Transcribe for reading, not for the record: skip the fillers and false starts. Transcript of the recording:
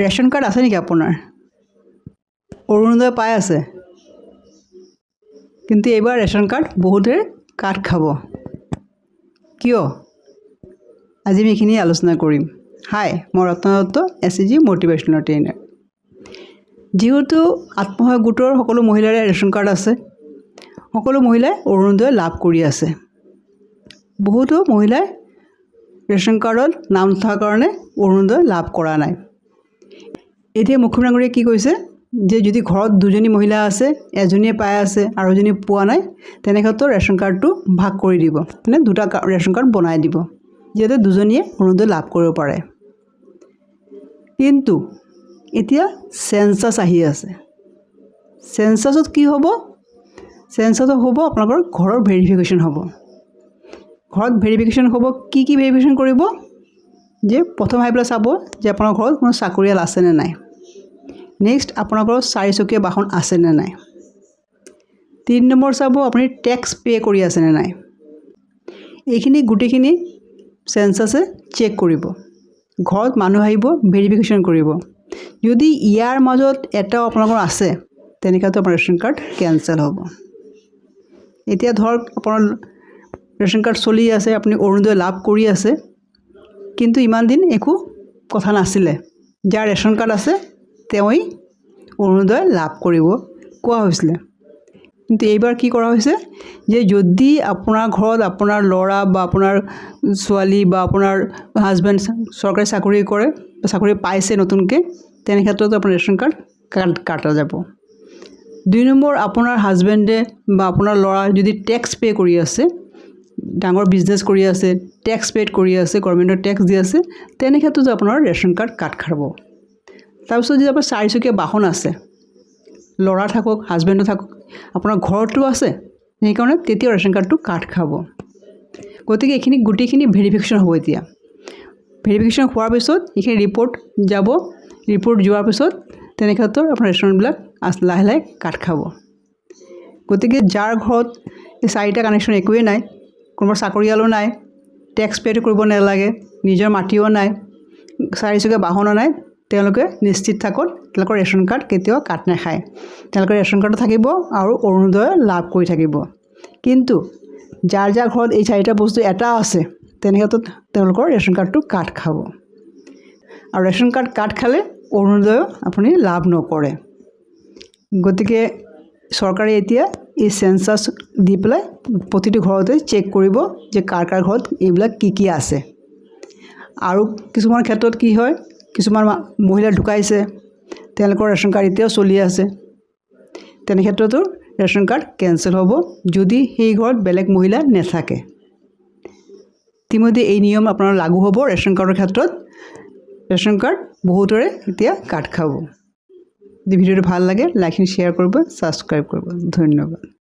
Ration card আছে নেকি আপোনাৰ? অৰুণোদয় পাই আছে, কিন্তু এইবাৰ ৰেচন কাৰ্ড বহুতে কাট খাব। কিয়? আজি আমি এইখিনি আলোচনা কৰিম। হাই, মই ৰত্ন দত্ত, SCG মটিভেশ্যনেল ট্ৰেইনাৰ। যিহেতু আত্মসহায়ক গোটৰ সকলো মহিলাৰে ৰেচন কাৰ্ড আছে, সকলো মহিলাই অৰুণোদয় লাভ কৰি আছে। বহুতো মহিলাই ৰেচন কাৰ্ডত নাম থকাৰ কাৰণে অৰুণোদয় লাভ কৰা নাই। এতিয়া মুখ্যমন্ত্ৰী ডাঙৰীয়াই কি কৈছে যে যদি ঘৰত দুজনী মহিলা আছে, এজনীয়ে পাই আছে আৰু এজনী পোৱা নাই, তেনে ক্ষেত্ৰত ৰেচন কাৰ্ডটো ভাগ কৰি দিব, মানে দুটা ৰেচন কাৰ্ড বনাই দিব, যাতে দুজনীয়ে অৰুণোদয় লাভ কৰিব পাৰে। কিন্তু এতিয়া চেঞ্চাছ আহি আছে। চেঞ্চাছত কি হ'ব? চেঞ্চাছত হ'ব আপোনালোকৰ ঘৰৰ ভেৰিফিকেশ্যন হ'ব। ঘৰত ভেৰিফিকেশ্যন হ'ব। কি ভেৰিফিকেশ্যন কৰিব? যে প্ৰথম আহি পেলাই চাব যে আপোনাৰ ঘৰত কোনো চাকৰিয়াল আছেনে নাই। নেক্সট, আপোনাৰ ঘৰত চাৰিচকীয়া বাহন আছেনে নাই। 3 নম্বৰ চাব আপুনি টেক্স পে' কৰি আছেনে নাই। এইখিনি গোটেইখিনি চেঞ্চাছে চেক কৰিব। ঘৰত মানুহ আহিব, ভেৰিফিকেশ্যন কৰিব। যদি ইয়াৰ মাজত এটাও আপোনালোকৰ আছে, তেনেকুৱাতো আপোনাৰ ৰেচন কাৰ্ড কেঞ্চেল হ'ব। এতিয়া ধৰক আপোনাৰ ৰেচন কাৰ্ড চলি আছে, আপুনি অৰুণোদয় লাভ কৰি আছে, কিন্তু ইমান দিন একো কথা নাছিলে। যাৰ ৰেচন কাৰ্ড আছে তেওঁই অৰুণোদয় লাভ কৰিব কোৱা হৈছিলে। কিন্তু এইবাৰ কি কৰা হৈছে যে যদি আপোনাৰ ঘৰত আপোনাৰ ল'ৰা বা আপোনাৰ ছোৱালী বা আপোনাৰ হাজবেণ্ড চৰকাৰী চাকৰি কৰে, চাকৰি পাইছে নতুনকৈ, তেনে ক্ষেত্ৰতো আপোনাৰ ৰেচন কাৰ্ড কাটা যাব। 2 নম্বৰ, আপোনাৰ হাজবেণ্ডে বা আপোনাৰ ল'ৰা যদি টেক্স পে' কৰি আছে, ডাঙৰ বিজনেছ কৰি আছে, টেক্স পে'ড কৰি আছে, গভৰ্ণমেণ্টৰ টেক্স দি আছে, তেনে ক্ষেত্ৰতো আপোনাৰ ৰেচন কাৰ্ড কাট খাব। তাৰপিছত যদি আপোনাৰ চাৰিচকীয়া বাহন আছে, ল'ৰা থাকক, হাজবেণ্ডো থাকক, আপোনাৰ ঘৰতো আছে, সেইকাৰণে তেতিয়াও ৰেচন কাৰ্ডটো কাট খাব। গতিকে এইখিনি গোটেইখিনি ভেৰিফিকেশ্যন হ'ব। এতিয়া ভেৰিফিকেশ্যন হোৱাৰ পিছত এইখিনি ৰিপৰ্ট যাব। ৰিপৰ্ট যোৱাৰ পিছত তেনে ক্ষেত্ৰত আপোনাৰ ৰেচনবিলাক লাহে লাহে কাট খাব। গতিকে যাৰ ঘৰত এই 4টা কানেকশ্যন একোৱেই নাই, কোনোবা চাকৰিয়ালো নাই, টেক্স পে'টো কৰিব নালাগে, নিজৰ মাটিও নাই, চাৰিচকীয়া বাহনো নাই, তেওঁলোকে নিশ্চিত থাকক, তেওঁলোকৰ ৰেচন কাৰ্ড কেতিয়াও কাট নাখায়। তেওঁলোকৰ ৰেচন কাৰ্ডো থাকিব আৰু অৰুণোদয় লাভ কৰি থাকিব। কিন্তু যাৰ ঘৰত এই 4টা বস্তু এটা আছে, তেনে ক্ষেত্ৰত তেওঁলোকৰ ৰেচন কাৰ্ডটো কাট খাব। আৰু ৰেচন কাৰ্ড কাট খালে অৰুণোদয় আপুনি লাভ নকৰে। গতিকে চৰকাৰে এতিয়া এই চেঞ্চাছ দি পেলাই প্ৰতিটো ঘৰতে চেক কৰিব যে কাৰ ঘৰত এইবিলাক কি আছে। আৰু কিছুমান ক্ষেত্ৰত কি হয়, কিছুমান মহিলা ঢুকাইছে, তেওঁলোকৰ ৰেচন কাৰ্ড এতিয়াও চলি আছে, তেনে ক্ষেত্ৰতো ৰেচন কাৰ্ড কেঞ্চেল হ'ব যদি সেই ঘৰত বেলেগ মহিলা নাথাকে। ইতিমধ্যে এই নিয়ম আপোনাৰ লাগু হ'ব ৰেচন কাৰ্ডৰ ক্ষেত্ৰত। ৰেচন কাৰ্ড বহুতৰে এতিয়া কাট খাব। যদি ভিডিঅ'টো ভাল লাগে, লাইক শ্বেয়াৰ কৰিব, ছাবস্ক্ৰাইব কৰিব। ধন্যবাদ।